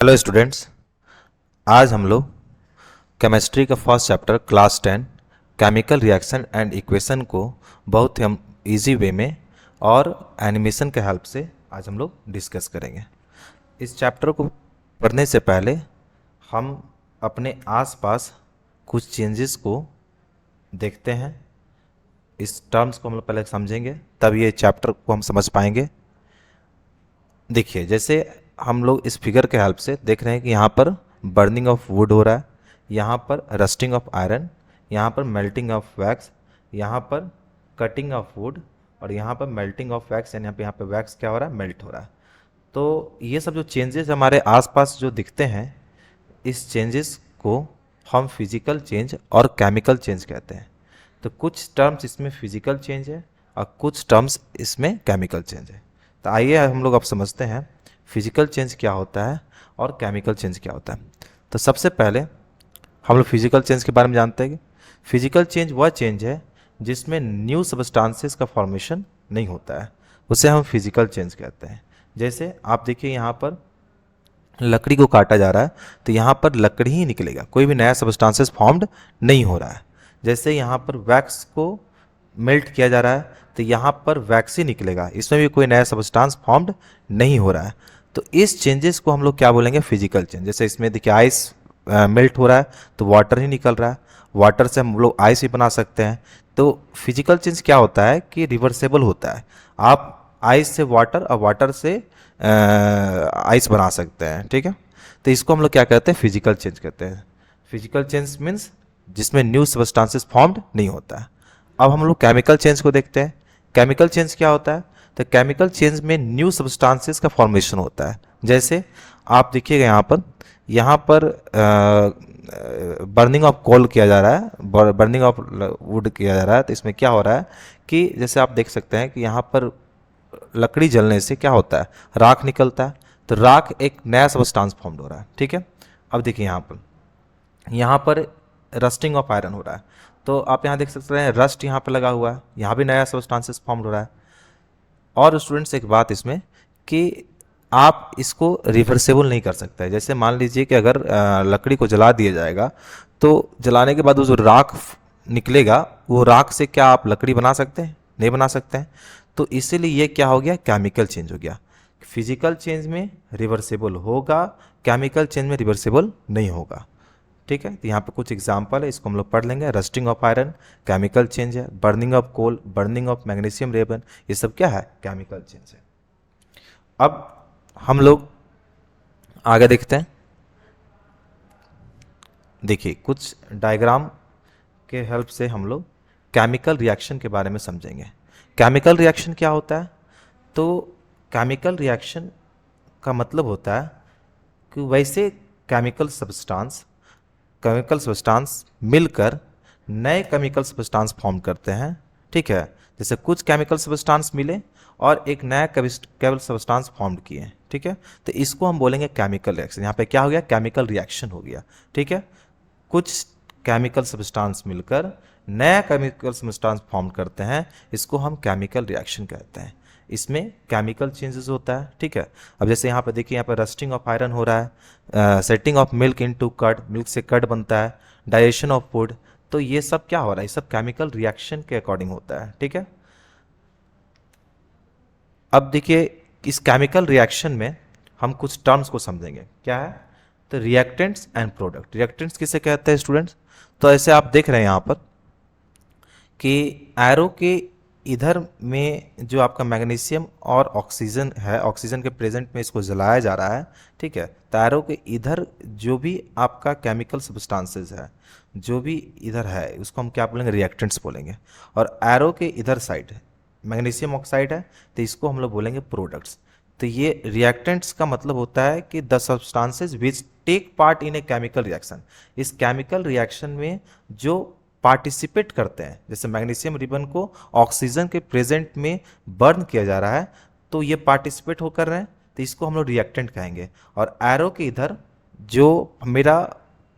Hello students. आज हम लोग केमिस्ट्री का first chapter class 10 chemical reaction and equation को बहुत ही हम इजी वे में और एनिमेशन के हेल्प से आज हम लोग डिस्कस करेंगे। इस चैप्टर को पढ़ने से पहले हम अपने आसपास कुछ चेंजेस को देखते हैं। इस टर्म्स को हम लोग पहले समझेंगे, तब ये चैप्टर को हम समझ पाएंगे। देखिए, जैसे हम लोग इस फिगर के हेल्प से देख रहे हैं कि यहाँ पर बर्निंग ऑफ वुड हो रहा है, यहाँ पर रस्टिंग ऑफ आयरन, यहाँ पर मेल्टिंग ऑफ वैक्स, यहाँ पर कटिंग ऑफ वुड और यहाँ पर मेल्टिंग ऑफ वैक्स, यानी यहाँ पे वैक्स क्या हो रहा है, मेल्ट हो रहा है। तो ये सब जो चेंजेस हमारे आसपास जो दिखते हैं, इस चेंजेस को हम फिजिकल चेंज और केमिकल चेंज कहते हैं। तो कुछ टर्म्स इसमें फिजिकल चेंज है और कुछ टर्म्स इसमें केमिकल चेंज है। तो आइए हम लोग अब समझते हैं फिजिकल चेंज क्या होता है और केमिकल चेंज क्या होता है। तो सबसे पहले हम लोग फिजिकल चेंज के बारे में जानते हैं कि फिजिकल चेंज वह चेंज है जिसमें न्यू सब्सटेंसेस का फॉर्मेशन नहीं होता है, उसे हम फिजिकल चेंज कहते हैं। जैसे आप देखिए, यहाँ पर लकड़ी को काटा जा रहा है तो यहाँ पर लकड़ी ही निकलेगा, कोई भी नया सब्सटेंसेस फॉर्म्ड नहीं हो रहा है। जैसे यहाँ पर वैक्स को मेल्ट किया जा रहा है तो यहाँ पर वैक्स ही निकलेगा, इसमें भी कोई नया सब्सटेंस फॉर्म्ड नहीं हो रहा है। तो इस चेंजेस को हम लोग क्या बोलेंगे, फिजिकल चेंज। जैसे इसमें देखिए आइस मेल्ट हो रहा है तो वाटर ही निकल रहा है, वाटर से हम लोग आइस ही बना सकते हैं। तो फिजिकल चेंज क्या होता है कि रिवर्सेबल होता है। आप आइस से वाटर और वाटर से आइस बना सकते हैं, ठीक है। तो इसको हम लोग क्या कहते हैं, फिजिकल चेंज कहते हैं। फिजिकल चेंज मीन्स जिसमें न्यू सब्सटेंसेस फॉर्म्ड नहीं होता है। अब हम लोग केमिकल चेंज को देखते हैं। केमिकल चेंज क्या होता है, तो केमिकल चेंज में न्यू सब्सटेंसेस का फॉर्मेशन होता है। जैसे आप देखिएगा यहाँ पर बर्निंग ऑफ कोल किया जा रहा है, बर्निंग ऑफ वुड किया जा रहा है। तो इसमें क्या हो रहा है कि जैसे आप देख सकते हैं कि यहाँ पर लकड़ी जलने से क्या होता है, राख निकलता है। तो राख एक नया सब्सटेंस फॉर्म हो रहा है, ठीक है। अब देखिए यहाँ पर रस्टिंग ऑफ आयरन हो रहा है। तो आप यहाँ देख सकते हैं रस्ट यहाँ पर लगा हुआ है, यहाँ भी नया सब्सटेंसेस फॉर्म हो रहा है। और स्टूडेंट्स एक बात इसमें कि आप इसको रिवर्सेबल नहीं कर सकते। जैसे मान लीजिए कि अगर लकड़ी को जला दिया जाएगा तो जलाने के बाद वो जो राख निकलेगा, वो राख से क्या आप लकड़ी बना सकते हैं, नहीं बना सकते हैं। तो इसीलिए ये क्या हो गया, केमिकल चेंज हो गया। फिजिकल चेंज में रिवर्सेबल होगा, केमिकल चेंज में रिवर्सेबल नहीं होगा, ठीक है। तो यहाँ पे कुछ एग्जाम्पल है, इसको हम लोग पढ़ लेंगे। Rusting of iron chemical change है, burning of coal, burning of magnesium ribbon, ये सब क्या है, केमिकल चेंज है। अब हम लोग आगे देखते हैं। देखिए, कुछ डायग्राम के हेल्प से हम लोग केमिकल रिएक्शन के बारे में समझेंगे। केमिकल रिएक्शन क्या होता है, तो केमिकल रिएक्शन का मतलब होता है कि वैसे केमिकल सब्सटेंस मिलकर नए केमिकल सब्सटेंस फॉर्म करते हैं, ठीक है। जैसे कुछ केमिकल सब्सटेंस मिले और एक नया केमिकल सब्सटेंस फॉर्म किए, ठीक है। तो इसको हम बोलेंगे केमिकल रिएक्शन। यहाँ पे क्या हो गया, केमिकल रिएक्शन हो गया, ठीक है। कुछ केमिकल सब्सटेंस मिलकर नया केमिकल सब्सटेंस फॉर्म करते हैं, इसको हम केमिकल रिएक्शन कहते हैं। इसमें केमिकल चेंजेस होता है, ठीक है। अब जैसे यहाँ पे देखिए, यहाँ पे रस्टिंग ऑफ आयरन हो रहा है, setting of milk into curd, milk से कर्ड बनता है, डाइजेशन ऑफ फूड। तो ये सब क्या हो रहा है, ये सब केमिकल रिएक्शन के अकॉर्डिंग होता है, ठीक है। अब देखिए, इस केमिकल रिएक्शन में हम कुछ टर्म्स को समझेंगे, क्या है, तो रिएक्टेंट्स एंड प्रोडक्ट। रिएक्टेंट्स किसे कहते हैं स्टूडेंट्स, तो ऐसे आप देख रहे हैं यहाँ पर कि एरो के इधर में जो आपका मैग्नीशियम और ऑक्सीजन है, ऑक्सीजन के प्रेजेंट में इसको जलाया जा रहा है, ठीक है। तो एरो के इधर जो भी आपका केमिकल सब्सटेंसेस है, जो भी इधर है, उसको हम क्या बोलेंगे, रिएक्टेंट्स बोलेंगे। और एरो के इधर साइड मैग्नीशियम ऑक्साइड है, तो इसको हम लोग बोलेंगे प्रोडक्ट्स। तो ये रिएक्टेंट्स का मतलब होता है कि the substances which take part in a chemical reaction. इस केमिकल रिएक्शन में जो पार्टिसिपेट करते हैं, जैसे मैग्नीशियम रिबन को ऑक्सीजन के प्रेजेंट में बर्न किया जा रहा है, तो ये पार्टिसिपेट होकर रहे हैं, तो इसको हम लोग रिएक्टेंट कहेंगे। और एरो के इधर जो मेरा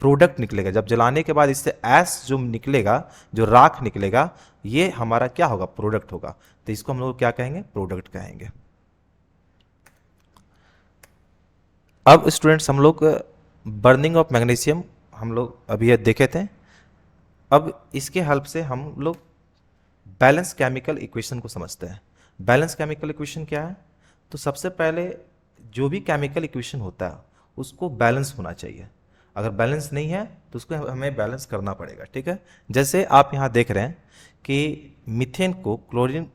प्रोडक्ट निकलेगा, जब जलाने के बाद इससे ऐश जो निकलेगा, जो राख निकलेगा, ये हमारा क्या होगा, प्रोडक्ट होगा। तो इसको हम लोग क्या कहेंगे, प्रोडक्ट कहेंगे। अब स्टूडेंट्स हम लोग बर्निंग ऑफ मैग्नीशियम हम लोग अभी ये देखे थे। अब इसके हेल्प से हम लोग बैलेंस केमिकल इक्वेशन को समझते हैं। बैलेंस केमिकल इक्वेशन क्या है? तो सबसे पहले जो भी केमिकल इक्वेशन होता है उसको बैलेंस होना चाहिए। अगर बैलेंस नहीं है तो उसको हमें बैलेंस करना पड़ेगा, ठीक है। जैसे आप यहाँ देख रहे हैं कि मीथेन को क्लोरीन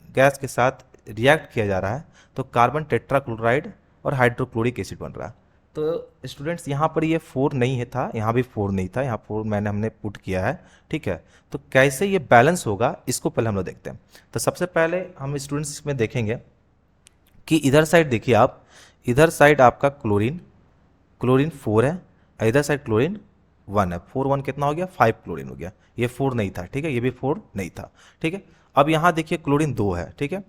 गैस के साथ रिएक्ट किया जा रहा है तो कार्बन टेट्राक्लोराइड और हाइड्रोक्लोरिक एसिड बन रहा है। तो स्टूडेंट्स यहाँ पर ये 4 नहीं है था, यहाँ भी 4 नहीं था, यहाँ 4 हमने पुट किया है, ठीक है। तो कैसे ये बैलेंस होगा इसको पहले हम लोग देखते हैं। तो सबसे पहले हम स्टूडेंट्स इसमें देखेंगे कि इधर साइड देखिए आप, इधर साइड आपका क्लोरीन क्लोरीन 4 है, इधर साइड क्लोरीन 1 है। 4 1 कितना हो गया? 5 क्लोरीन हो गया। ये 4 नहीं था, ठीक है, ये भी 4 नहीं था, ठीक है। अब यहाँ देखिए क्लोरीन 2 है, ठीक है।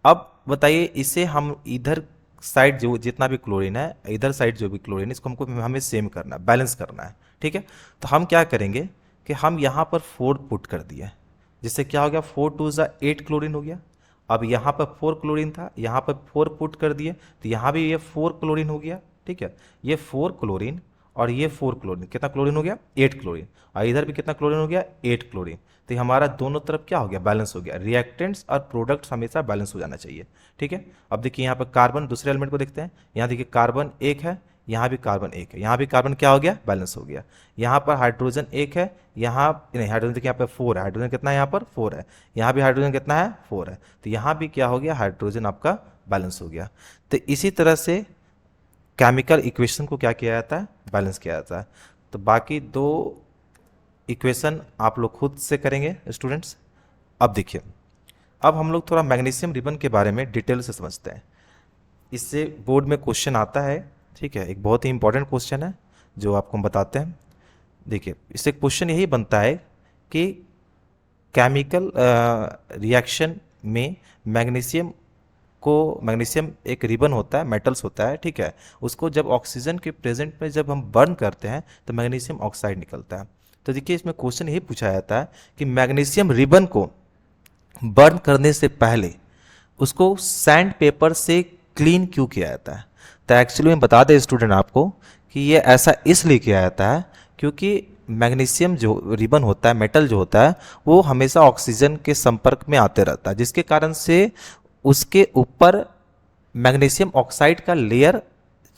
अब बताइए इसे हम इधर साइड जो जितना भी क्लोरीन है, इधर साइड जो भी क्लोरीन है, इसको हमको हमें सेम करना है, बैलेंस करना है, ठीक है। तो हम क्या करेंगे कि हम यहाँ पर 4 पुट कर दिए, जिससे क्या हो गया? 4 2 8 क्लोरीन हो गया। अब यहाँ पर 4 क्लोरीन था, यहाँ पर 4 पुट कर दिए तो यहाँ भी ये 4 क्लोरीन हो गया, ठीक है। ये 4 क्लोरीन और ये 4 क्लोरीन, कितना क्लोरीन हो गया? 8 क्लोरीन। और इधर भी कितना क्लोरीन हो गया? 8 क्लोरीन। तो ये हमारा दोनों तरफ क्या हो गया? बैलेंस हो गया। रिएक्टेंट्स और प्रोडक्ट्स हमेशा बैलेंस हो जाना चाहिए, ठीक है। अब देखिए यहाँ पर कार्बन, दूसरे एलिमेंट को देखते हैं। यहाँ देखिए कार्बन 1 है, यहाँ भी कार्बन 1 है, यहाँ भी कार्बन क्या हो गया? बैलेंस हो गया। यहाँ पर हाइड्रोजन 1 है, यहाँ नहीं, हाइड्रोजन देखिए यहाँ पर 4 है, हाइड्रोजन कितना है? यहाँ पर 4 है। यहाँ भी हाइड्रोजन कितना है? 4 है। तो यहाँ भी क्या हो गया? हाइड्रोजन आपका बैलेंस हो गया। तो इसी तरह से केमिकल इक्वेशन को क्या किया जाता है? बैलेंस किया जाता है। तो बाकी 2 इक्वेशन आप लोग खुद से करेंगे स्टूडेंट्स। अब देखिए, अब हम लोग थोड़ा मैग्नीशियम रिबन के बारे में डिटेल से समझते हैं। इससे बोर्ड में क्वेश्चन आता है, ठीक है, एक बहुत ही इंपॉर्टेंट क्वेश्चन है जो आपको हम बताते हैं। देखिए इससे क्वेश्चन यही बनता है कि केमिकल रिएक्शन में मैग्नीशियम एक रिबन होता है, मेटल्स होता है, ठीक है। उसको जब ऑक्सीजन के प्रेजेंट में जब हम बर्न करते हैं तो मैग्नीशियम ऑक्साइड निकलता है। तो देखिए इसमें क्वेश्चन यही पूछा जाता है कि मैग्नीशियम रिबन को बर्न करने से पहले उसको सैंड पेपर से क्लीन क्यों किया जाता है? तो एक्चुअली में बता दें स्टूडेंट आपको कि ये ऐसा इसलिए किया जाता है क्योंकि मैग्नीशियम जो रिबन होता है, मेटल जो होता है, वो हमेशा ऑक्सीजन के संपर्क में आते रहता है, जिसके कारण से उसके ऊपर मैग्नीशियम ऑक्साइड का लेयर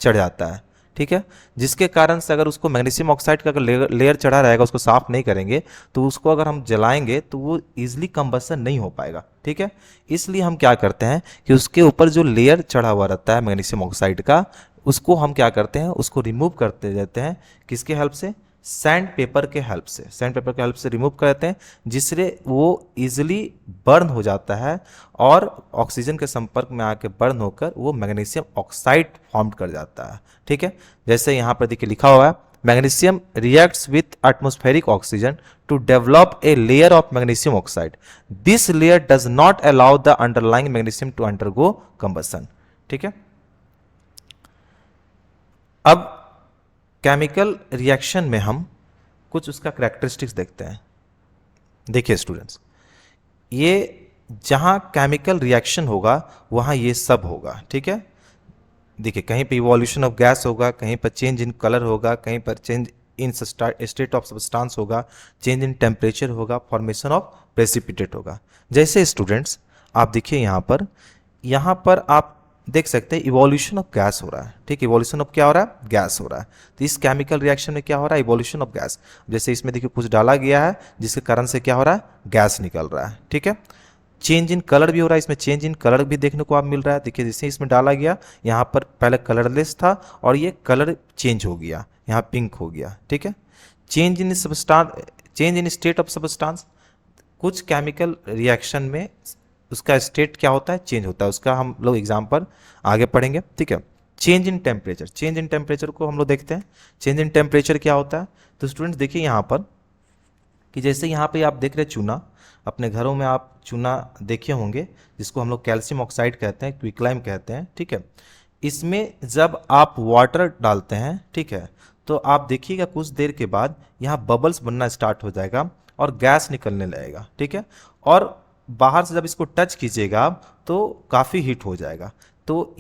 चढ़ जाता है, ठीक है। जिसके कारण से अगर उसको मैग्नीशियम ऑक्साइड का अगर लेयर चढ़ा रहेगा, उसको साफ नहीं करेंगे तो उसको अगर हम जलाएंगे तो वो ईजिली कंबसन नहीं हो पाएगा, ठीक है। इसलिए हम क्या करते हैं कि उसके ऊपर जो लेयर चढ़ा हुआ रहता है मैग्नीशियम ऑक्साइड का, उसको हम क्या करते हैं? उसको रिमूव करते रहते हैं। किसके हेल्प से? सैंड पेपर के हेल्प से। सैंड पेपर के हेल्प से रिमूव करते हैं, जिससे वो इजीली बर्न हो जाता है और ऑक्सीजन के संपर्क में आके बर्न होकर वो मैग्नीशियम ऑक्साइड फॉर्म कर जाता है, ठीक है। जैसे यहाँ पर देखिए लिखा हुआ है, magnesium reacts with atmospheric oxygen to develop a layer of magnesium oxide. This layer does not allow the underlying magnesium to undergo combustion, ठीक है। अब केमिकल रिएक्शन में हम कुछ उसका कैरेक्टरिस्टिक्स देखते हैं। देखिए स्टूडेंट्स, ये जहाँ केमिकल रिएक्शन होगा वहाँ ये सब होगा, ठीक है। देखिए कहीं पे इवोल्यूशन ऑफ गैस होगा, कहीं पर चेंज इन कलर होगा, कहीं पर change in state of substance होगा, चेंज इन टेम्परेचर होगा, फॉर्मेशन ऑफ प्रेसिपिटेट होगा। जैसे स्टूडेंट्स आप देखिए यहाँ पर आप देख सकते हैं इवोल्यूशन ऑफ गैस हो रहा है, ठीक है। इवोल्यूशन ऑफ क्या हो रहा है? गैस हो रहा है। तो इस केमिकल रिएक्शन में क्या हो रहा है? Evolution of gas. जैसे इसमें देखिए कुछ डाला गया है जिसके कारण से क्या हो रहा है? गैस निकल रहा है, ठीक है। चेंज इन कलर भी हो रहा है, इसमें चेंज इन कलर भी देखने को आप मिल रहा है। देखिए जैसे इसमें डाला गया, यहाँ पर पहले कलरलेस था और ये कलर चेंज हो गया, यहाँ पिंक हो गया, ठीक है। Change in substance, change in state of substance, कुछ केमिकल रिएक्शन में उसका स्टेट क्या होता है? चेंज होता है। उसका हम लोग एग्जाम्पल आगे पढ़ेंगे, ठीक है। Change in temperature, change in temperature को हम लोग देखते हैं। चेंज इन टेम्परेचर क्या होता है? तो स्टूडेंट्स देखिए यहाँ पर कि जैसे यहाँ पे आप देख रहे हैं चूना, अपने घरों में आप चूना देखे होंगे जिसको हम लोग कैल्शियम ऑक्साइड कहते हैं, क्विकलाइम कहते हैं, ठीक है। इसमें जब आप वाटर डालते हैं, ठीक है, तो आप देखिएगा कुछ देर के बाद यहाँ बबल्स बनना स्टार्ट हो जाएगा और गैस निकलने लगेगा, ठीक है। और बाहर से जब इसको टच कीजिएगा आप तो काफ़ी हीट हो जाएगा। तो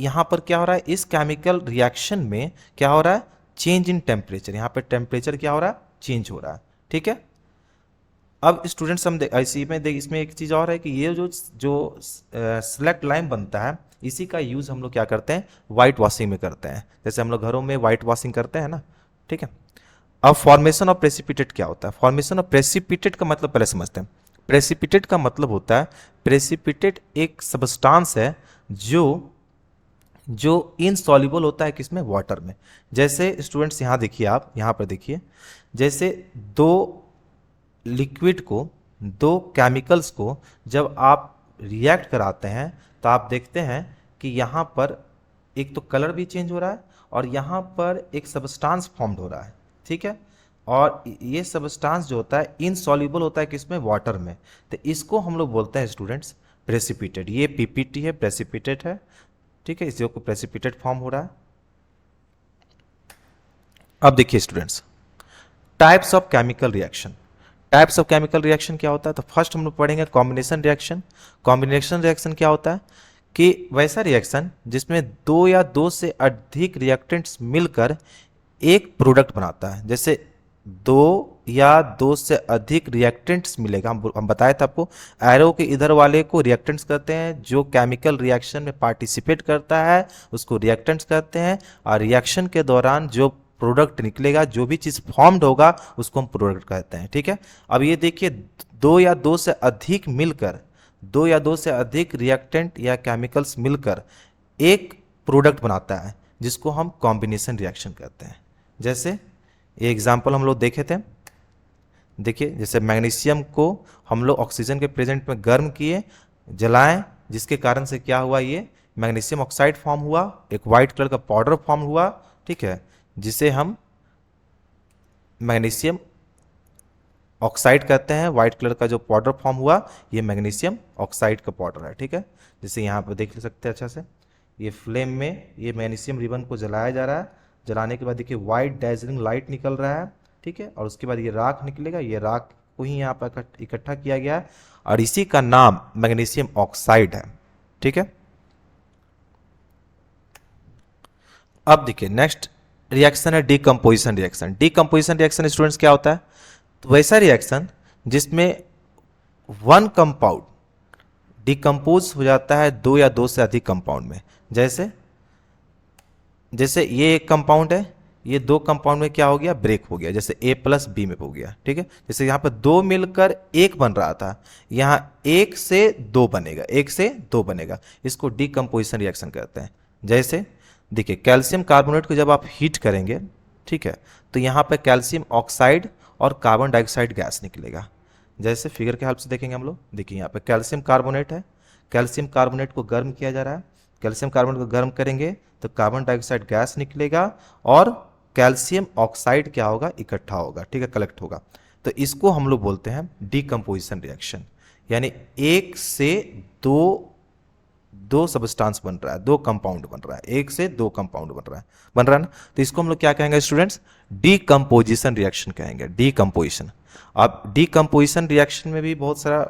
यहाँ पर क्या हो रहा है, इस केमिकल रिएक्शन में क्या हो रहा है, चेंज इन टेम्परेचर, यहाँ पे टेम्परेचर क्या हो रहा है, चेंज हो रहा है। ठीक है, अब स्टूडेंट्स हम इसी में देख, इसमें एक चीज़ और है कि ये जो जो सिलेक्ट लाइम बनता है, इसी का यूज़ हम लोग क्या करते हैं, वाइट वॉशिंग में करते हैं, जैसे हम लोग घरों में वाइट वॉशिंग करते हैं ना। ठीक है, अब फॉर्मेशन ऑफ प्रेसिपिटेट क्या होता है, फॉर्मेशन ऑफ प्रेसिपिटेट का मतलब पहले समझते हैं। प्रेसिपिटेट का मतलब होता है, प्रेसिपिटेट एक सबस्टांस है जो जो इनसॉल्युबल होता है किसमें, वाटर में। जैसे स्टूडेंट्स यहाँ देखिए, आप यहाँ पर देखिए, जैसे दो लिक्विड को, दो केमिकल्स को जब आप रिएक्ट कराते हैं तो आप देखते हैं कि यहाँ पर एक तो कलर भी चेंज हो रहा है और यहाँ पर एक सबस्टांस फॉर्म्ड हो रहा है। ठीक है, और ये सबस्टांस जो होता है इनसॉल्युबल होता है किसमें, वाटर में। तो इसको हम लोग बोलते हैं स्टूडेंट्स प्रेसिपिटेट। ये पीपीटी है, प्रेसिपिटेट है। ठीक है, इसी को प्रेसिपिटेट फॉर्म हो रहा है। अब देखिए students, types of chemical reaction. Types of chemical reaction क्या होता है, तो फर्स्ट हम लोग पढ़ेंगे कॉम्बिनेशन रिएक्शन। कॉम्बिनेशन रिएक्शन क्या होता है कि वैसा रिएक्शन जिसमें दो या दो से अधिक रिएक्टेंट्स मिलकर एक प्रोडक्ट बनाता है। जैसे दो या दो से अधिक रिएक्टेंट्स मिलेगा, हम बताए थे आपको, एरो के इधर वाले को रिएक्टेंट्स कहते हैं, जो केमिकल रिएक्शन में पार्टिसिपेट करता है उसको रिएक्टेंट्स कहते हैं, और रिएक्शन के दौरान जो प्रोडक्ट निकलेगा, जो भी चीज़ फॉर्म्ड होगा उसको हम प्रोडक्ट कहते हैं। ठीक है, अब ये देखिए, दो या दो से अधिक मिलकर, दो या दो से अधिक रिएक्टेंट या केमिकल्स मिलकर एक प्रोडक्ट बनाता है जिसको हम कॉम्बिनेशन रिएक्शन कहते हैं। जैसे ये एग्जाम्पल हम लोग देखे थे, देखिए जैसे मैग्नीशियम को हम लोग ऑक्सीजन के प्रेजेंट में गर्म किए, जलाएं, जिसके कारण से क्या हुआ, ये मैग्नीशियम ऑक्साइड फॉर्म हुआ, एक वाइट कलर का पाउडर फॉर्म हुआ। ठीक है, जिसे हम मैग्नीशियम ऑक्साइड कहते हैं। वाइट कलर का जो पाउडर फॉर्म हुआ ये मैग्नीशियम ऑक्साइड का पाउडर है। ठीक है, जैसे यहाँ पर देख सकते हैं अच्छा से, ये फ्लेम में ये मैग्नीशियम रिबन को जलाया जा रहा है। जलाने के बाद देखिए वाइट डैजलिंग लाइट निकल रहा है। ठीक है, और उसके बाद ये राख निकलेगा, ये राख को ही यहाँ पर इकट्ठा किया गया है और इसी का नाम मैग्नीशियम ऑक्साइड है। ठीक है, अब देखिए नेक्स्ट रिएक्शन है decomposition reaction. Decomposition reaction students क्या होता है, तो वैसा रिएक्शन जिसमें वन कंपाउंड डिकम्पोज हो जाता है दो या दो से अधिक कंपाउंड में। जैसे जैसे ये एक कंपाउंड है, ये दो कंपाउंड में क्या हो गया, ब्रेक हो गया, जैसे A प्लस बी में हो गया। ठीक है, जैसे यहाँ पर दो मिलकर एक बन रहा था, यहाँ एक से दो बनेगा, एक से दो बनेगा, इसको डीकम्पोजिशन रिएक्शन कहते हैं। जैसे देखिए कैल्शियम कार्बोनेट को जब आप हीट करेंगे, ठीक है, तो यहाँ पर कैल्शियम ऑक्साइड और कार्बन डाइऑक्साइड गैस निकलेगा। जैसे फिगर के हेल्प से देखेंगे हम लोग, देखिए यहाँ पे कैल्शियम कार्बोनेट है, कैल्शियम कार्बोनेट को गर्म किया जा रहा है, कैल्शियम कार्बोनेट को गर्म करेंगे तो कार्बन डाइऑक्साइड गैस निकलेगा और कैल्शियम ऑक्साइड क्या होगा, इकट्ठा होगा। ठीक है, कलेक्ट होगा। तो इसको हम लोग बोलते हैं डीकम्पोजिशन रिएक्शन, यानी एक से दो सबस्टांस बन रहा है, दो कंपाउंड बन रहा है, एक से दो कंपाउंड बन रहा है ना, तो इसको हम लोग क्या कहेंगे स्टूडेंट्स, डीकम्पोजिशन रिएक्शन कहेंगे, डीकम्पोजिशन। अब डीकम्पोजिशन रिएक्शन में भी बहुत सारा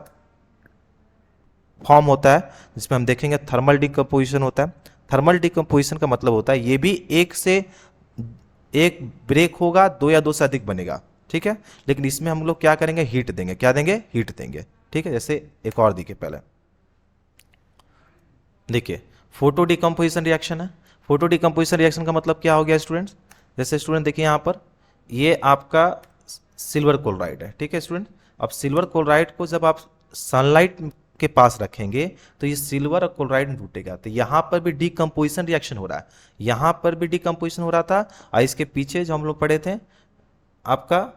फॉर्म होता है, जिसमें हम देखेंगे थर्मल डीकम्पोजिशन होता है। थर्मल डीकम्पोजिशन का मतलब होता है ये भी एक से एक ब्रेक होगा, दो या दो से अधिक बनेगा। ठीक है, लेकिन इसमें हम लोग क्या करेंगे, हीट देंगे, क्या देंगे, हीट देंगे। ठीक है, जैसे एक और देखिए, पहले देखिए फोटो डिकम्पोजिशन रिएक्शन है। फोटो डिकम्पोजिशन रिएक्शन का मतलब क्या हो गया स्टूडेंट्स, जैसे स्टूडेंट देखिए यहाँ पर ये आपका सिल्वर क्लोराइड है। ठीक है स्टूडेंट, अब सिल्वर क्लोराइड को जब आप सनलाइट के पास रखेंगे तो ये सिल्वर और क्लोराइड टूटेगा, तो यहाँ पर भी डीकम्पोजिशन रिएक्शन हो रहा है, यहाँ पर भी डीकम्पोजिशन हो रहा था। और इसके पीछे जो हम लोग पढ़े थे आपका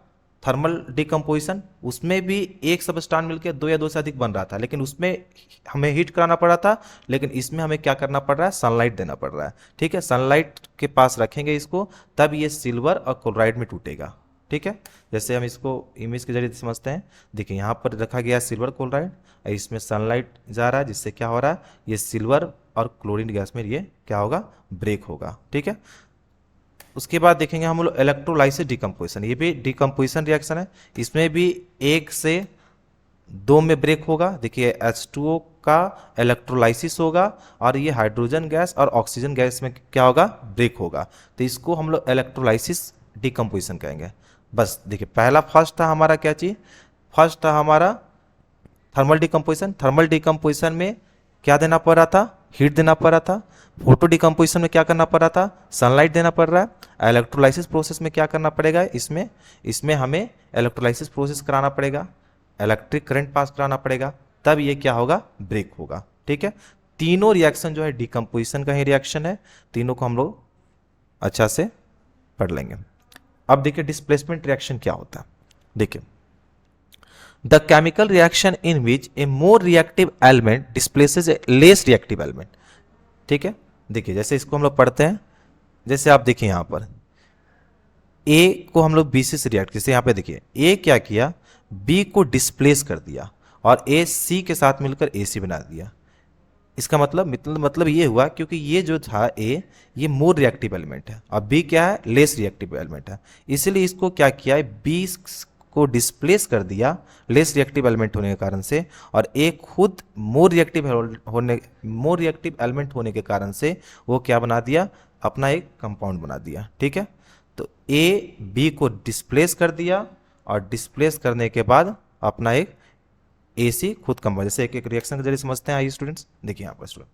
थर्मल डिकम्पोजिशन, उसमें भी एक सबस्टांस मिलकर दो या दो से अधिक बन रहा था, लेकिन उसमें हमें हीट कराना पड़ा था, लेकिन इसमें हमें क्या करना पड़ रहा है, सनलाइट देना पड़ रहा है। ठीक है, सनलाइट के पास रखेंगे इसको, तब ये सिल्वर और क्लोराइड में टूटेगा। ठीक है, जैसे हम इसको इमेज के जरिए समझते हैं, देखिए यहाँ पर रखा गया सिल्वर क्लोराइड, इसमें सनलाइट जा रहा है, जिससे क्या हो रहा है, ये सिल्वर और क्लोरीन गैस में ये क्या होगा, ब्रेक होगा। ठीक है, उसके बाद देखेंगे हम लोग इलेक्ट्रोलाइसिस डिकम्पोजिशन, ये भी डिकम्पोजिशन रिएक्शन है। इसमें भी एक से दो में ब्रेक होगा, देखिए H2O का इलेक्ट्रोलाइसिस होगा और ये हाइड्रोजन गैस और ऑक्सीजन गैस में क्या होगा, ब्रेक होगा। तो इसको हम लोग इलेक्ट्रोलाइसिस डिकम्पोजिशन कहेंगे। बस देखिए पहला फर्स्ट था हमारा क्या चीज़, फर्स्ट था हमारा थर्मल डिकम्पोजिशन। थर्मल डिकम्पोजिशन में क्या देना पड़ रहा था, हीट देना पड़ रहा था। फोटो डिकम्पोजिशन में क्या करना पड़ रहा था, सनलाइट देना पड़ रहा है। इलेक्ट्रोलाइसिस प्रोसेस में क्या करना पड़ेगा, इसमें हमें इलेक्ट्रोलाइसिस प्रोसेस कराना पड़ेगा, इलेक्ट्रिक करंट पास कराना पड़ेगा, तब ये क्या होगा, ब्रेक होगा। ठीक है, तीनों रिएक्शन जो है डिकम्पोजिशन का ही रिएक्शन है, तीनों को हम लोग अच्छा से पढ़ लेंगे। अब देखिए डिस्प्लेसमेंट रिएक्शन क्या होता है। देखिए the chemical reaction in which A more reactive element displaces A less reactive element. ठीक है, देखिए जैसे इसको हम लोग पढ़ते हैं, जैसे आप देखिए यहां पर ए को हम लोग बी से रिएक्ट, जैसे यहां पे देखिए ए क्या किया, बी को डिस्प्लेस कर दिया और ए सी के साथ मिलकर ए सी बना दिया। इसका मतलब ये हुआ क्योंकि ये जो था ए, ये मोर रिएक्टिव एलिमेंट है और बी क्या है, लेस रिएक्टिव एलिमेंट है। इसीलिए इसको क्या किया है, बी को डिस्प्लेस कर दिया लेस रिएक्टिव एलिमेंट होने के कारण से, और ए खुद मोर रिएक्टिव एलिमेंट होने के कारण से वो क्या बना दिया, अपना एक कंपाउंड बना दिया। ठीक है, तो ए बी को डिस्प्लेस कर दिया और डिस्प्लेस करने के बाद अपना एक एसी खुद कंपाउंड, जैसे एक एक रिएक्शन के जरिए समझते हैं। आइए स्टूडेंट्स देखिए यहाँ पर स्टूडेंट,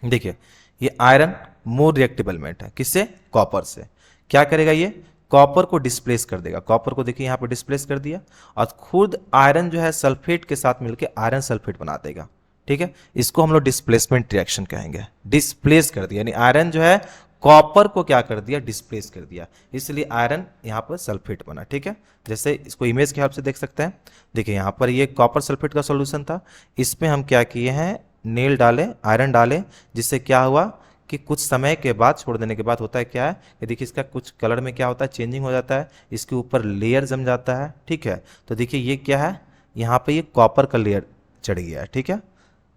देखिए ये आयरन मोर रिएक्टिव एलिमेंट है, किससे, कॉपर से। क्या करेगा, ये कॉपर को डिस्प्लेस कर देगा, कॉपर को देखिए यहाँ पर डिस्प्लेस कर दिया और खुद आयरन जो है सल्फेट के साथ मिलकर आयरन सल्फेट बना देगा। ठीक है, इसको हम लोग डिस्प्लेसमेंट रिएक्शन कहेंगे। डिस्प्लेस कर दिया यानी आयरन जो है कॉपर को क्या कर दिया, डिस्प्लेस कर दिया, इसलिए आयरन यहाँ पर सल्फेट बना। ठीक है, जैसे इसको इमेज के हेल्प से देख सकते हैं। देखिए यहाँ पर ये कॉपर सल्फेट का सॉल्यूशन था, इसमें हम क्या किए हैं, नेल डाले, आयरन डाले, जिससे क्या हुआ कि कुछ समय के बाद, छोड़ देने के बाद होता है क्या है कि देखिए इसका कुछ कलर में क्या होता है, चेंजिंग हो जाता है, इसके ऊपर लेयर जम जाता है। ठीक है, तो देखिए ये क्या है, यहाँ पे ये कॉपर का लेयर चढ़ गया है। ठीक है,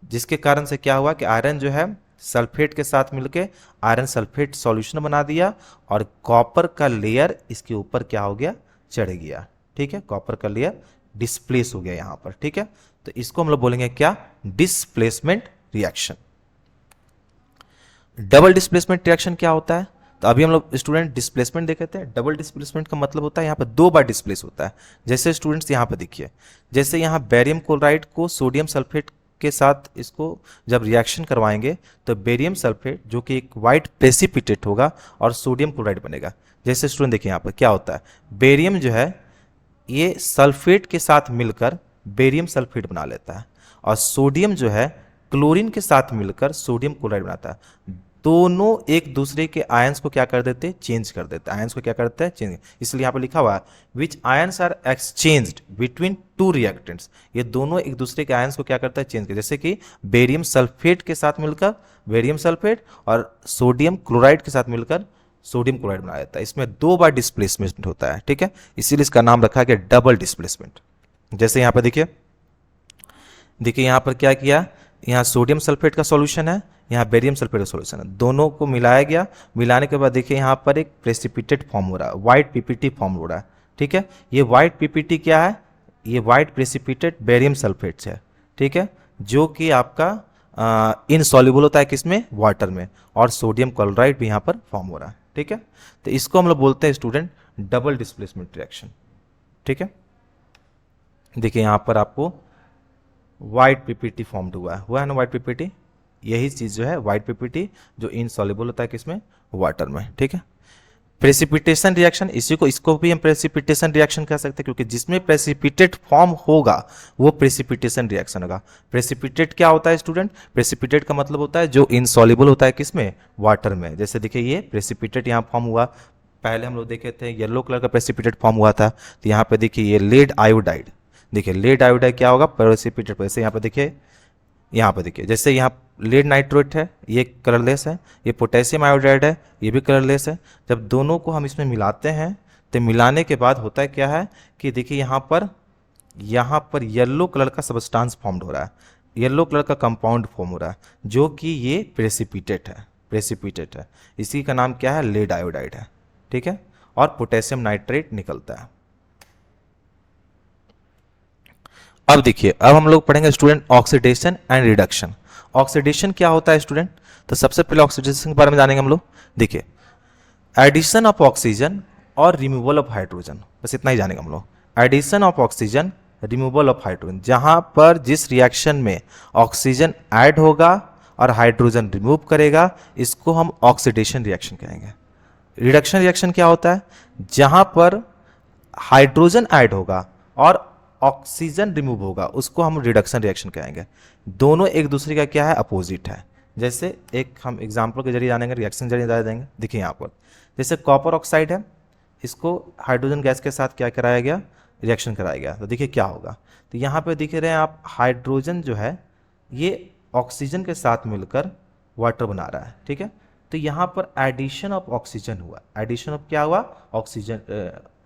जिसके कारण से क्या हुआ कि आयरन जो है सल्फेट के साथ मिलके आयरन सल्फेट सॉल्यूशन बना दिया और कॉपर का लेयर इसके ऊपर क्या हो गया, चढ़ गया। ठीक है, कॉपर का लेयर डिस्प्लेस हो गया यहाँ पर। ठीक है, तो इसको हम लोग बोलेंगे क्या, displacement reaction. Double displacement reaction क्या होता है, तो अभी हम लोग स्टूडेंट डिस्प्लेसमेंट देखे थे। डबल डिस्प्लेसमेंट का मतलब होता है यहाँ पर दो बार डिस्प्लेस होता है। जैसे स्टूडेंट्स यहाँ पर देखिए, जैसे यहाँ बेरियम क्लोराइड को सोडियम सल्फेट के साथ इसको जब रिएक्शन करवाएंगे तो बेरियम सल्फेट जो कि एक वाइट प्रेसिपिटेट होगा और सोडियम क्लोराइड बनेगा। जैसे स्टूडेंट देखिए यहाँ पर क्या होता है, बेरियम जो है ये सल्फेट के साथ मिलकर बेरियम सल्फेट बना लेता है और सोडियम जो है क्लोरीन के साथ मिलकर सोडियम क्लोराइड बनाता है। दोनों एक दूसरे के आयंस को क्या कर देते हैं, चेंज कर देते हैं, आयंस को क्या करते हैं, चेंज। इसलिए यहाँ पर लिखा हुआ है which ions are exchanged between two reactants, ये दोनों एक दूसरे के आयंस को क्या करता है, चेंज कर। जैसे कि बेरियम सल्फेट के साथ मिलकर बेरियम सल्फेट और सोडियम क्लोराइड के साथ मिलकर सोडियम क्लोराइड बना देता है। इसमें दो बार डिस्प्लेसमेंट होता है। ठीक है, इसीलिए इसका नाम रखा गया डबल डिस्प्लेसमेंट। जैसे यहाँ पर देखिए, यहाँ पर क्या किया, यहाँ सोडियम सल्फेट का सॉल्यूशन है, यहाँ बेरियम सल्फेट का सॉल्यूशन है, दोनों को मिलाया गया। मिलाने के बाद देखिए यहाँ पर एक प्रेसिपिटेट फॉर्म हो रहा है, व्हाइट पीपीटी फॉर्म हो रहा है। ठीक है, ये व्हाइट पीपीटी क्या है, ये व्हाइट प्रेसिपिटेट बेरियम सल्फेट है। ठीक है, जो कि आपका इनसॉल्युबल होता है किसमें, वाटर में, और सोडियम क्लोराइड भी यहाँ पर फॉर्म हो रहा है। ठीक है, तो इसको हम लोग बोलते हैं स्टूडेंट डबल डिस्प्लेसमेंट रिएक्शन। ठीक है, देखिए यहाँ पर आपको व्हाइट पीपीटी फॉर्म्ड हुआ है ना, व्हाइट पीपीटी, यही चीज जो है व्हाइट पीपीटी जो इनसॉल्युबल होता है किसमें, वाटर में। ठीक है, प्रेसिपिटेशन रिएक्शन, इसको भी हम प्रेसिपिटेशन रिएक्शन कह सकते हैं क्योंकि जिसमें प्रेसिपिटेट फॉर्म होगा वो प्रेसिपिटेशन रिएक्शन होगा। प्रेसिपिटेट क्या होता है स्टूडेंट, प्रेसिपिटेट का मतलब होता है जो इनसॉल्युबल होता है किसमें, वाटर में। जैसे देखिए ये प्रेसिपिटेट यहाँ फॉर्म हुआ, पहले हम लोग देखे थे येलो कलर का प्रेसिपिटेट फॉर्म हुआ था, तो यहाँ पे देखिए ये लेड आयोडाइड, देखिए लेड आयोडाइड क्या होगा, प्रेसिपिटेट। जैसे यहाँ पे देखिए, जैसे यहाँ लेड नाइट्रेट है, ये कलरलेस है, ये पोटेशियम आयोडाइड है, ये भी कलरलेस है। जब दोनों को हम इसमें मिलाते हैं तो मिलाने के बाद होता है क्या है कि देखिए यहाँ पर येलो कलर का सबस्टांस फॉर्म्ड हो रहा है, येलो कलर का कंपाउंड फॉर्म हो रहा है, जो कि ये प्रेसिपिटेट है। इसी का नाम क्या है, लेड आयोडाइड है। ठीक है, और पोटेशियम नाइट्रेट निकलता है। अब देखिए, अब हम लोग पढ़ेंगे student oxidation and reduction. Oxidation क्या होता है स्टूडेंट? तो सबसे पहले ऑक्सीडेशन के बारे में जानेंगे हम लोग। देखिए, एडिशन ऑफ ऑक्सीजन और रिमूवल ऑफ हाइड्रोजन, बस इतना ही जानेंगे हम लोग। Addition of oxygen, removal of hydrogen, जहां पर जिस रिएक्शन में ऑक्सीजन ऐड होगा और हाइड्रोजन रिमूव करेगा, इसको हम ऑक्सीडेशन रिएक्शन कहेंगे। रिडक्शन रिएक्शन क्या होता है? जहां पर हाइड्रोजन ऐड होगा और ऑक्सीजन रिमूव होगा, उसको हम रिडक्शन रिएक्शन कहेंगे। दोनों एक दूसरे का क्या है? अपोजिट है। जैसे एक हम एग्जांपल के जरिए जानेंगे, रिएक्शन जरिए जान देंगे। देखिए यहाँ पर जैसे कॉपर ऑक्साइड है, इसको हाइड्रोजन गैस के साथ क्या कराया गया? रिएक्शन कराया गया। तो देखिए क्या होगा। तो यहाँ पे दिख रहे हैं आप, हाइड्रोजन जो है ये ऑक्सीजन के साथ मिलकर वाटर बना रहा है, ठीक है। तो यहाँ पर एडिशन ऑफ ऑक्सीजन हुआ। एडिशन ऑफ क्या हुआ? ऑक्सीजन,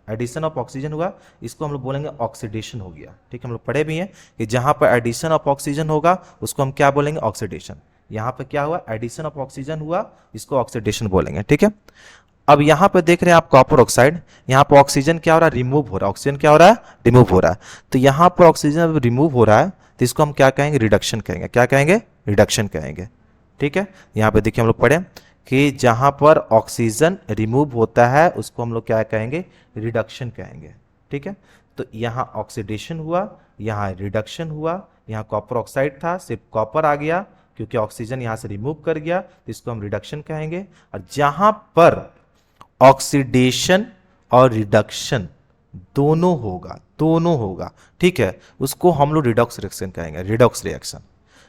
एडिशन ऑफ ऑक्सीजन हुआ, इसको हम लोग बोलेंगे ऑक्सीडेशन हो गया, ठीक है। हम लोग पढ़े भी हैं कि जहाँ पर एडिशन ऑफ ऑक्सीजन होगा उसको हम क्या बोलेंगे? ऑक्सीडेशन। यहाँ पर क्या हुआ? एडिशन ऑफ ऑक्सीजन हुआ, इसको ऑक्सीडेशन बोलेंगे, ठीक है। अब यहाँ पे देख रहे हैं आप कॉपर ऑक्साइड, यहाँ पर ऑक्सीजन क्या हो रहा है? रिमूव हो रहा है। ऑक्सीजन क्या हो रहा है? रिमूव हो रहा है। तो यहाँ पर ऑक्सीजन रिमूव हो रहा है, तो इसको हम क्या कहेंगे? रिडक्शन कहेंगे। क्या कहेंगे? रिडक्शन कहेंगे, ठीक है। यहाँ पे देखिए हम लोग पढ़े कि जहाँ पर ऑक्सीजन रिमूव होता है उसको हम लोग क्या कहेंगे? रिडक्शन कहेंगे, ठीक है। तो यहाँ ऑक्सीडेशन हुआ, यहाँ रिडक्शन हुआ। यहाँ कॉपर ऑक्साइड था, सिर्फ कॉपर आ गया क्योंकि ऑक्सीजन यहाँ से रिमूव कर गया, तो इसको हम रिडक्शन कहेंगे। और जहाँ पर ऑक्सीडेशन और रिडक्शन दोनों होगा, ठीक है, उसको हम लोग रिडॉक्स रिएक्शन कहेंगे। रिडॉक्स रिएक्शन,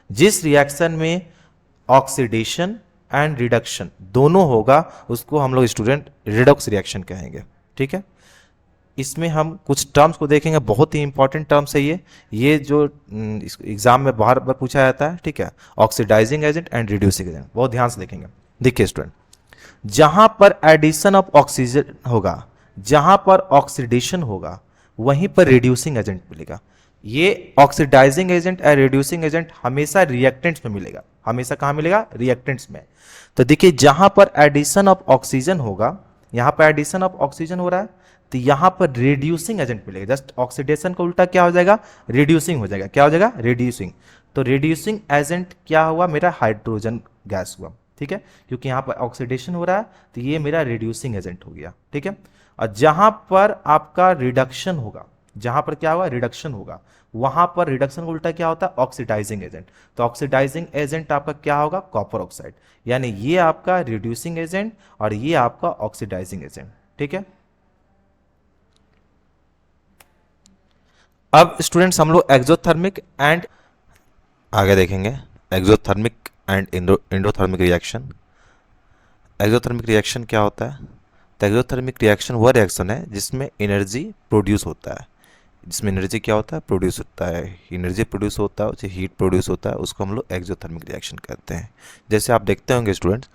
जिस रिएक्शन में ऑक्सीडेशन एंड रिडक्शन दोनों होगा उसको हम लोग स्टूडेंट रिडॉक्स रिएक्शन कहेंगे, ठीक है। इसमें हम कुछ टर्म्स को देखेंगे, बहुत ही इंपॉर्टेंट टर्म्स है ये जो एग्जाम में बार बार पूछा जाता है, ठीक है। Oxidising agent and reducing agent, बहुत ध्यान से देखेंगे। देखिए स्टूडेंट, जहां पर एडिशन ऑफ ऑक्सीजन होगा, जहां पर ऑक्सीडेशन होगा, वहीं पर रिड्यूसिंग एजेंट मिलेगा। ये ऑक्सीडाइजिंग एजेंट और रिड्यूसिंग एजेंट हमेशा रिएक्टेंट्स में मिलेगा। हमेशा कहां मिलेगा? रिएक्टेंट्स में। तो देखिए, जहां पर एडिशन ऑफ ऑक्सीजन होगा, यहां पर एडिशन ऑफ ऑक्सीजन हो रहा है, तो यहां पर रिड्यूसिंग एजेंट मिलेगा। जस्ट ऑक्सीडेशन का उल्टा क्या हो जाएगा? रिड्यूसिंग हो जाएगा। क्या हो जाएगा? रिड्यूसिंग। तो रिड्यूसिंग एजेंट क्या हुआ? मेरा हाइड्रोजन गैस हुआ, ठीक है, क्योंकि यहां पर ऑक्सीडेशन हो रहा है, तो ये मेरा रिड्यूसिंग एजेंट हो गया, ठीक है। और जहां पर आपका रिडक्शन होगा, जहां पर क्या होगा? रिडक्शन होगा, वहां पर रिडक्शन का उल्टा क्या होता है? Oxidising agent. तो ऑक्सीडाइजिंग एजेंट आपका क्या होगा? Copper oxide. यानी ये आपका रिड्यूसिंग एजेंट और ये आपका ऑक्सीडाइजिंग एजेंट, ठीक है। अब स्टूडेंट्स हम लोग एक्सोथर्मिक एंड आगे देखेंगे। Exothermic and endothermic reaction. Exothermic reaction क्या होता है? तो एक्सोथर्मिक रिएक्शन वह रिएक्शन है जिसमें एनर्जी प्रोड्यूस होता है। जिसमें एनर्जी क्या होता है? प्रोड्यूस होता है। एनर्जी प्रोड्यूस होता है, उसे हीट प्रोड्यूस होता है, उसको हम लोग एक्सोथर्मिक रिएक्शन कहते हैं। जैसे आप देखते होंगे स्टूडेंट्स,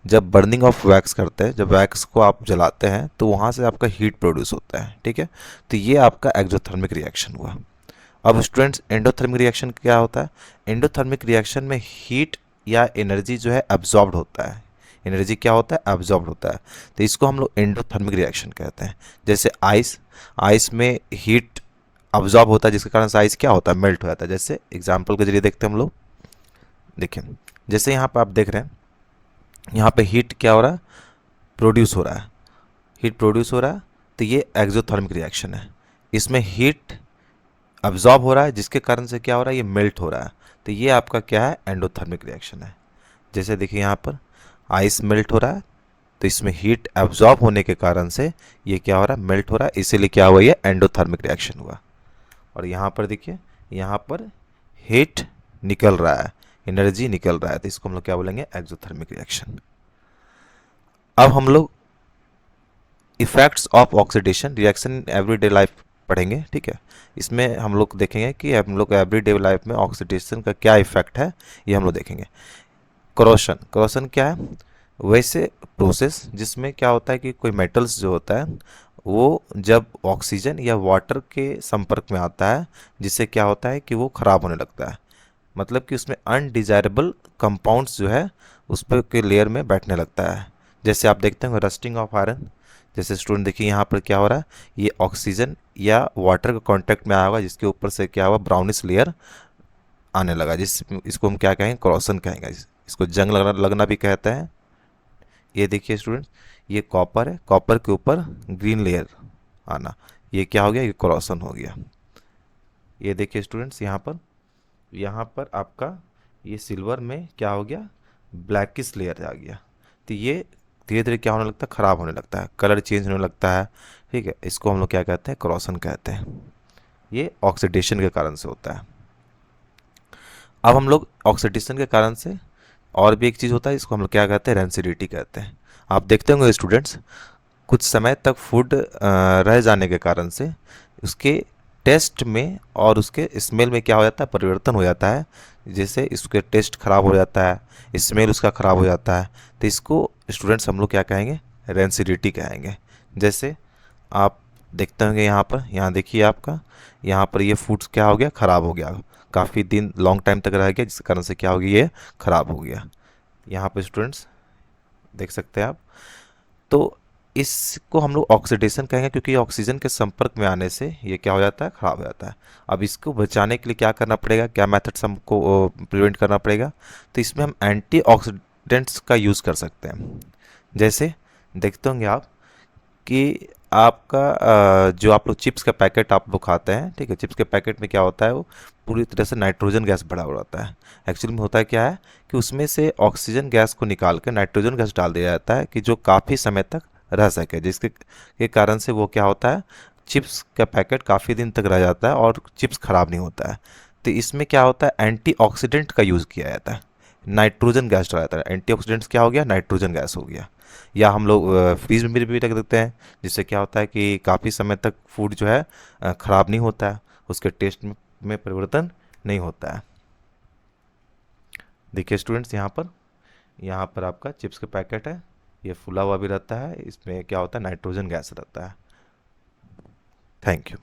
जब बर्निंग ऑफ वैक्स करते हैं, जब वैक्स को आप जलाते हैं तो वहाँ से आपका हीट प्रोड्यूस होता है, ठीक है। तो ये आपका एक्सोथर्मिक रिएक्शन हुआ। अब स्टूडेंट्स, एंडोथर्मिक रिएक्शन क्या होता है? एंडोथर्मिक रिएक्शन में हीट या एनर्जी जो है एब्जॉर्ब्ड होता है। एनर्जी क्या होता है? एब्जॉर्ब्ड होता है। तो इसको हम लोग एंडोथर्मिक रिएक्शन कहते हैं। जैसे आइस में हीट अब्जॉर्ब होता है, जिसके कारण से आइस क्या होता है? मेल्ट हो जाता है। जैसे एग्जाम्पल के जरिए देखते हैं हम लोग। देखिए, जैसे यहाँ पर आप देख रहे हैं, यहाँ पे हीट क्या हो रहा है? प्रोड्यूस हो रहा है। हीट प्रोड्यूस हो रहा है, तो ये एक्सोथर्मिक रिएक्शन है। इसमें हीट अब्जॉर्ब हो रहा है, जिसके कारण से क्या हो रहा है? ये मेल्ट हो रहा है। तो ये आपका क्या है? एंडोथर्मिक रिएक्शन है। जैसे देखिए यहाँ पर आइस मेल्ट हो रहा है, तो इसमें हीट एब्जॉर्ब होने के कारण से ये क्या हो रहा है? मेल्ट हो रहा है, इसीलिए क्या हुआ? ये एंडोथर्मिक रिएक्शन हुआ। और यहाँ पर देखिए, यहाँ पर हीट निकल रहा है, एनर्जी निकल रहा है, तो इसको हम लोग क्या बोलेंगे? Exothermic reaction. अब हम लोग effects of oxidation reaction in everyday life पढ़ेंगे, ठीक है। इसमें हम लोग देखेंगे कि हम लोग एवरीडे लाइफ में ऑक्सीडेशन का क्या इफेक्ट है, ये हम लोग देखेंगे। करोशन क्या है? वैसे प्रोसेस जिसमें क्या होता है कि कोई मेटल्स जो होता है वो जब ऑक्सीजन या वाटर के संपर्क में आता है, जिससे क्या होता है कि वो ख़राब होने लगता है। मतलब कि उसमें अनडिजायरेबल कंपाउंड्स जो है उस पर के लेयर में बैठने लगता है। जैसे आप देखते हैं रस्टिंग ऑफ आयरन, जैसे स्टूडेंट देखिए यहाँ पर क्या हो रहा है, ये ऑक्सीजन या वाटर के कांटेक्ट में आया होगा, जिसके ऊपर से क्या हुआ, ब्राउनिश लेयर आने लगा, इसको हम क्या कहेंगे, क्रोसन कहेंगे। इसको जंग लगना भी कहते हैं। ये देखिए स्टूडेंट, ये कॉपर है, कॉपर के ऊपर ग्रीन लेयर आना, ये क्या हो गया, ये क्रोसन हो गया। ये देखिए स्टूडेंट्स, यहाँ पर आपका ये सिल्वर में क्या हो गया, ब्लैकिश लेयर आ गया। तो ये धीरे धीरे क्या होने लगता है, ख़राब होने लगता है, कलर चेंज होने लगता है। ठीक है, इसको हम लोग क्या कहते हैं, क्रोसन कहते हैं। ये ऑक्सीडेशन के कारण से होता है। अब हम लोग ऑक्सीडेशन के कारण से और भी एक चीज़ होता है, इसको हम लोग क्या कहते हैं, रेंसिडिटी कहते हैं। आप देखते होंगे स्टूडेंट्स, कुछ समय तक फूड रह जाने के कारण से उसके टेस्ट में और उसके स्मेल में क्या हो जाता है, परिवर्तन हो जाता है। जैसे इसके टेस्ट खराब हो जाता है, स्मेल उसका खराब हो जाता है, तो इसको स्टूडेंट्स हम लोग क्या कहेंगे, रेंसिडिटी कहेंगे। जैसे आप देखते होंगे यहाँ देखिए आपका, यहाँ पर ये फूड क्या हो गया, ख़राब हो गया, काफ़ी दिन लॉन्ग टाइम तक रह गया, जिस कारण से क्या हो गया, ये ख़राब हो गया। यहाँ पर स्टूडेंट्स देख सकते हैं आप। तो इसको हम लोग ऑक्सीडेशन कहेंगे, क्योंकि ऑक्सीजन के संपर्क में आने से ये क्या हो जाता है, ख़राब हो जाता है। अब इसको बचाने के लिए क्या करना पड़ेगा, क्या मेथड्स हमको प्रिवेंट करना पड़ेगा, तो इसमें हम एंटीऑक्सीडेंट्स का यूज़ कर सकते हैं। जैसे देखते होंगे आप कि आपका जो आप लोग चिप्स का पैकेट आप लोग खाते हैं, ठीक है, चिप्स के पैकेट में क्या होता है, वो पूरी तरह से नाइट्रोजन गैस भरा हुआ रहता है। एक्चुअली में होता क्या है कि उसमें से ऑक्सीजन गैस को निकाल कर नाइट्रोजन गैस डाल दिया जाता है, कि जो काफ़ी समय तक रह सके, जिसके के कारण से वो क्या होता है, चिप्स का पैकेट काफ़ी दिन तक रह जाता है और चिप्स ख़राब नहीं होता है। तो इसमें क्या होता है, एंटीऑक्सीडेंट का यूज़ किया जाता है, नाइट्रोजन गैस डाला जाता है। एंटीऑक्सीडेंट्स क्या हो गया, नाइट्रोजन गैस हो गया। या हम लोग फ्रीज में भी रख देते हैं, जिससे क्या होता है कि काफ़ी समय तक फूड जो है ख़राब नहीं होता है, उसके टेस्ट में परिवर्तन नहीं होता है। देखिए स्टूडेंट्स, यहाँ पर आपका चिप्स का पैकेट है, ये फुला हुआ भी रहता है, इसमें क्या होता है, नाइट्रोजन गैस रहता है। Thank you.